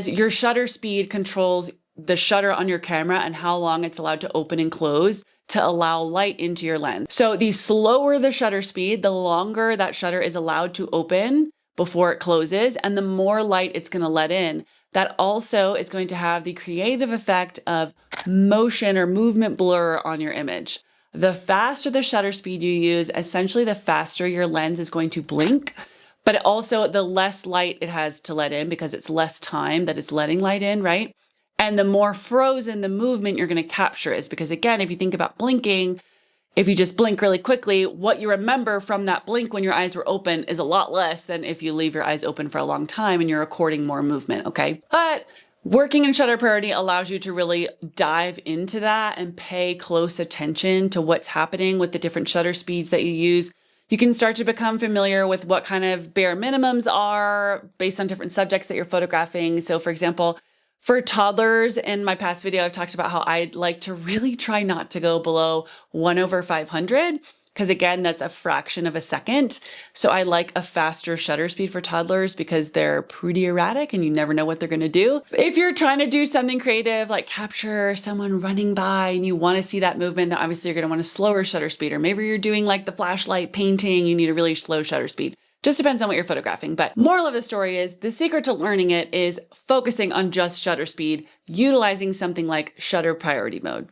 Your shutter speed controls the shutter on your camera and how long it's allowed to open and close to allow light into your lens. So the slower the shutter speed, the longer that shutter is allowed to open before it closes, and the more light it's going to let in. That also is going to have the creative effect of motion or movement blur on your image. The faster the shutter speed you use, essentially the faster your lens is going to blink, but also the less light it has to let in because it's less time that it's letting light in, right? And the more frozen the movement you're going to capture is, because again, if you think about blinking, if you just blink really quickly, what you remember from that blink when your eyes were open is a lot less than if you leave your eyes open for a long time and you're recording more movement, okay? But working in shutter priority allows you to really dive into that and pay close attention to what's happening with the different shutter speeds that you use. You can start to become familiar with what kind of bare minimums are based on different subjects that you're photographing. So for example, for toddlers, in my past video, I've talked about how I like to really try not to go below 1/500, because again, that's a fraction of a second. So I like a faster shutter speed for toddlers because they're pretty erratic and you never know what they're going to do. If you're trying to do something creative, like capture someone running by and you want to see that movement, then obviously you're going to want a slower shutter speed. Or maybe you're doing like the flashlight painting, you need a really slow shutter speed. Just depends on what you're photographing. But moral of the story is the secret to learning it is focusing on just shutter speed, utilizing something like shutter priority mode.